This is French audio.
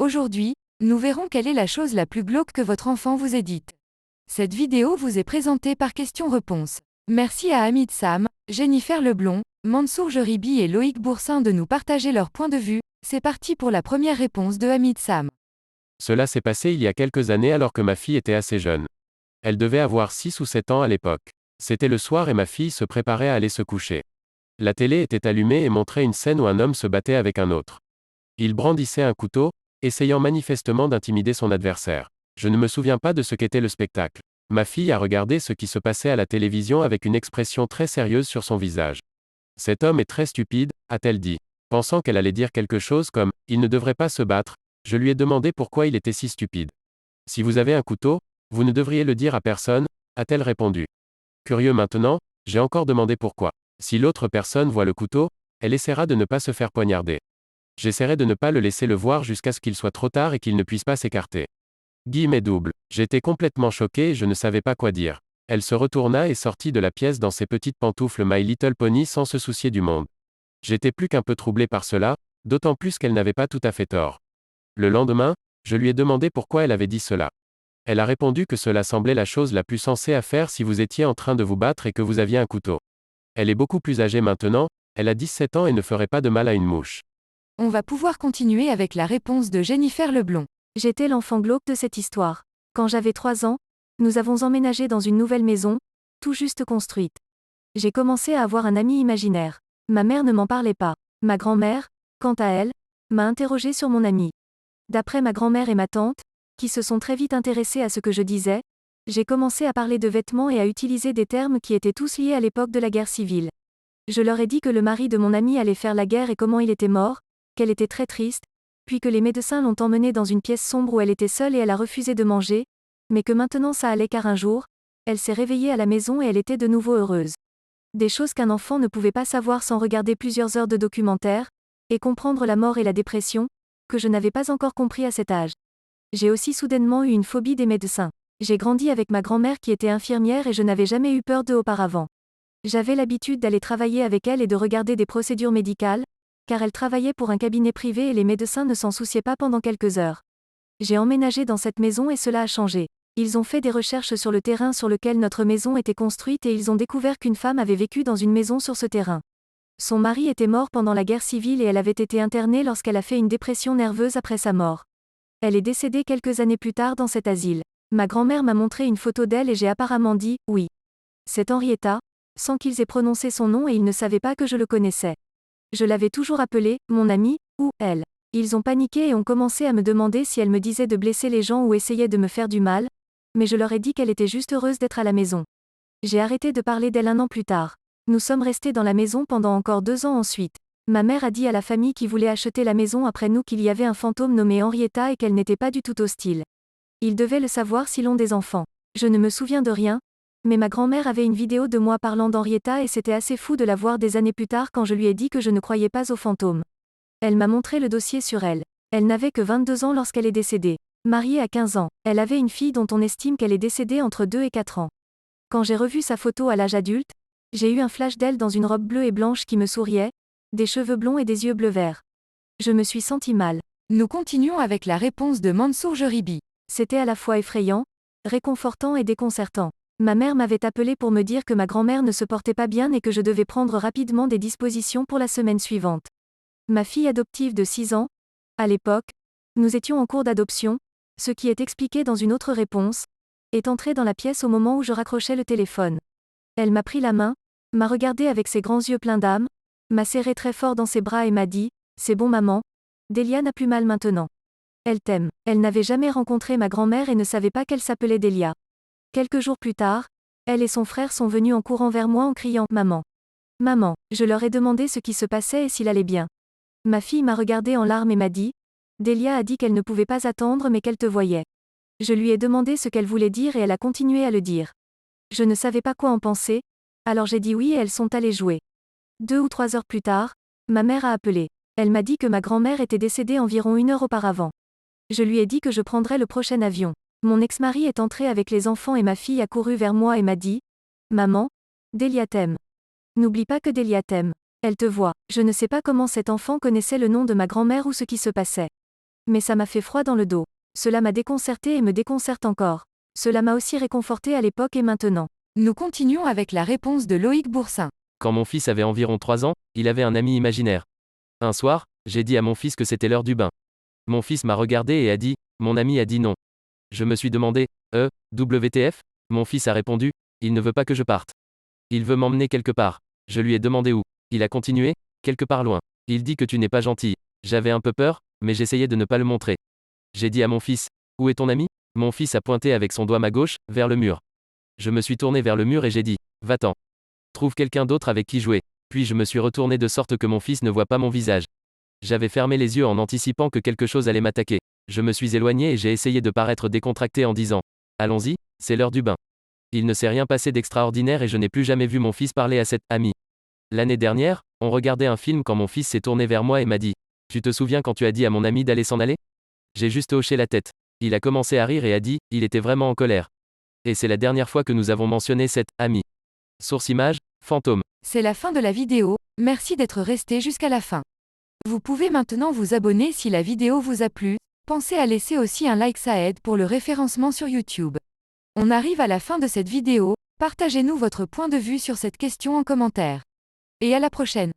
Aujourd'hui, nous verrons quelle est la chose la plus glauque que votre enfant vous ait dite. Cette vidéo vous est présentée par questions-réponses. Merci à Hamid Sam, Jennifer Leblond, Mansour Jeribi et Loïc Boursin de nous partager leur point de vue. C'est parti pour la première réponse de Hamid Sam. Cela s'est passé il y a quelques années alors que ma fille était assez jeune. Elle devait avoir 6 ou 7 ans à l'époque. C'était le soir et ma fille se préparait à aller se coucher. La télé était allumée et montrait une scène où un homme se battait avec un autre. Il brandissait un couteau, essayant manifestement d'intimider son adversaire. Je ne me souviens pas de ce qu'était le spectacle. Ma fille a regardé ce qui se passait à la télévision avec une expression très sérieuse sur son visage. Cet homme est très stupide, a-t-elle dit. Pensant qu'elle allait dire quelque chose comme « Il ne devrait pas se battre », je lui ai demandé pourquoi il était si stupide. Si vous avez un couteau, vous ne devriez le dire à personne, a-t-elle répondu. Curieux maintenant, j'ai encore demandé pourquoi. Si l'autre personne voit le couteau, elle essaiera de ne pas se faire poignarder. J'essaierai de ne pas le laisser le voir jusqu'à ce qu'il soit trop tard et qu'il ne puisse pas s'écarter. Guillemets double. J'étais complètement choqué et je ne savais pas quoi dire. Elle se retourna et sortit de la pièce dans ses petites pantoufles My Little Pony sans se soucier du monde. J'étais plus qu'un peu troublé par cela, d'autant plus qu'elle n'avait pas tout à fait tort. Le lendemain, je lui ai demandé pourquoi elle avait dit cela. Elle a répondu que cela semblait la chose la plus sensée à faire si vous étiez en train de vous battre et que vous aviez un couteau. Elle est beaucoup plus âgée maintenant, elle a 17 ans et ne ferait pas de mal à une mouche. On va pouvoir continuer avec la réponse de Jennifer Leblond. J'étais l'enfant glauque de cette histoire. Quand j'avais 3 ans, nous avons emménagé dans une nouvelle maison, tout juste construite. J'ai commencé à avoir un ami imaginaire. Ma mère ne m'en parlait pas. Ma grand-mère, quant à elle, m'a interrogé sur mon ami. D'après ma grand-mère et ma tante, qui se sont très vite intéressées à ce que je disais, j'ai commencé à parler de vêtements et à utiliser des termes qui étaient tous liés à l'époque de la guerre civile. Je leur ai dit que le mari de mon ami allait faire la guerre et comment il était mort, qu'elle était très triste, puis que les médecins l'ont emmenée dans une pièce sombre où elle était seule et elle a refusé de manger, mais que maintenant ça allait car un jour, elle s'est réveillée à la maison et elle était de nouveau heureuse. Des choses qu'un enfant ne pouvait pas savoir sans regarder plusieurs heures de documentaire, et comprendre la mort et la dépression, que je n'avais pas encore compris à cet âge. J'ai aussi soudainement eu une phobie des médecins. J'ai grandi avec ma grand-mère qui était infirmière et je n'avais jamais eu peur d'eux auparavant. J'avais l'habitude d'aller travailler avec elle et de regarder des procédures médicales, car elle travaillait pour un cabinet privé et les médecins ne s'en souciaient pas pendant quelques heures. J'ai emménagé dans cette maison et cela a changé. Ils ont fait des recherches sur le terrain sur lequel notre maison était construite et ils ont découvert qu'une femme avait vécu dans une maison sur ce terrain. Son mari était mort pendant la guerre civile et elle avait été internée lorsqu'elle a fait une dépression nerveuse après sa mort. Elle est décédée quelques années plus tard dans cet asile. Ma grand-mère m'a montré une photo d'elle et j'ai apparemment dit « oui. C'est Henrietta », sans qu'ils aient prononcé son nom et ils ne savaient pas que je le connaissais. Je l'avais toujours appelée « mon amie » ou « elle ». Ils ont paniqué et ont commencé à me demander si elle me disait de blesser les gens ou essayait de me faire du mal, mais je leur ai dit qu'elle était juste heureuse d'être à la maison. J'ai arrêté de parler d'elle 1 an plus tard. Nous sommes restés dans la maison pendant encore 2 ans ensuite. Ma mère a dit à la famille qui voulait acheter la maison après nous qu'il y avait un fantôme nommé Henrietta et qu'elle n'était pas du tout hostile. Ils devaient le savoir s'ils ont des enfants. Je ne me souviens de rien, mais ma grand-mère avait une vidéo de moi parlant d'Henrietta et c'était assez fou de la voir des années plus tard quand je lui ai dit que je ne croyais pas aux fantômes. Elle m'a montré le dossier sur elle. Elle n'avait que 22 ans lorsqu'elle est décédée. Mariée à 15 ans, elle avait une fille dont on estime qu'elle est décédée entre 2 et 4 ans. Quand j'ai revu sa photo à l'âge adulte, j'ai eu un flash d'elle dans une robe bleue et blanche qui me souriait, des cheveux blonds et des yeux bleu vert. Je me suis sentie mal. Nous continuons avec la réponse de Mansour Jeribi. C'était à la fois effrayant, réconfortant et déconcertant. Ma mère m'avait appelé pour me dire que ma grand-mère ne se portait pas bien et que je devais prendre rapidement des dispositions pour la semaine suivante. Ma fille adoptive de 6 ans, à l'époque, nous étions en cours d'adoption, ce qui est expliqué dans une autre réponse, est entrée dans la pièce au moment où je raccrochais le téléphone. Elle m'a pris la main, m'a regardé avec ses grands yeux pleins d'âme, m'a serré très fort dans ses bras et m'a dit « C'est bon maman, Delia n'a plus mal maintenant. Elle t'aime ». Elle n'avait jamais rencontré ma grand-mère et ne savait pas qu'elle s'appelait Delia. Quelques jours plus tard, elle et son frère sont venus en courant vers moi en criant « Maman. Maman ». Je leur ai demandé ce qui se passait et s'il allait bien. Ma fille m'a regardé en larmes et m'a dit « Delia a dit qu'elle ne pouvait pas attendre mais qu'elle te voyait ». Je lui ai demandé ce qu'elle voulait dire et elle a continué à le dire. Je ne savais pas quoi en penser, alors j'ai dit oui et elles sont allées jouer. 2 ou 3 heures plus tard, ma mère a appelé. Elle m'a dit que ma grand-mère était décédée environ 1 heure auparavant. Je lui ai dit que je prendrais le prochain avion. Mon ex-mari est entré avec les enfants et ma fille a couru vers moi et m'a dit « Maman, Delia t'aime. N'oublie pas que Delia t'aime. Elle te voit. » Je ne sais pas comment cet enfant connaissait le nom de ma grand-mère ou ce qui se passait. Mais ça m'a fait froid dans le dos. Cela m'a déconcerté et me déconcerte encore. Cela m'a aussi réconforté à l'époque et maintenant. Nous continuons avec la réponse de Loïc Boursin. Quand mon fils avait environ 3 ans, il avait un ami imaginaire. Un soir, j'ai dit à mon fils que c'était l'heure du bain. Mon fils m'a regardé et a dit, mon ami a dit non. Je me suis demandé, WTF? Mon fils a répondu, il ne veut pas que je parte. Il veut m'emmener quelque part. Je lui ai demandé où. Il a continué, quelque part loin. Il dit que tu n'es pas gentil. J'avais un peu peur, mais j'essayais de ne pas le montrer. J'ai dit à mon fils, où est ton ami? Mon fils a pointé avec son doigt ma gauche, vers le mur. Je me suis tourné vers le mur et j'ai dit, va-t'en. Trouve quelqu'un d'autre avec qui jouer. Puis je me suis retourné de sorte que mon fils ne voit pas mon visage. J'avais fermé les yeux en anticipant que quelque chose allait m'attaquer. Je me suis éloigné et j'ai essayé de paraître décontracté en disant, allons-y, c'est l'heure du bain. Il ne s'est rien passé d'extraordinaire et je n'ai plus jamais vu mon fils parler à cet ami. L'année dernière, on regardait un film quand mon fils s'est tourné vers moi et m'a dit, tu te souviens quand tu as dit à mon ami d'aller s'en aller? J'ai juste hoché la tête. Il a commencé à rire et a dit, il était vraiment en colère. Et c'est la dernière fois que nous avons mentionné cet ami. Source image, fantôme. C'est la fin de la vidéo, merci d'être resté jusqu'à la fin. Vous pouvez maintenant vous abonner si la vidéo vous a plu, pensez à laisser aussi un like, ça aide pour le référencement sur YouTube. On arrive à la fin de cette vidéo, partagez-nous votre point de vue sur cette question en commentaire. Et à la prochaine.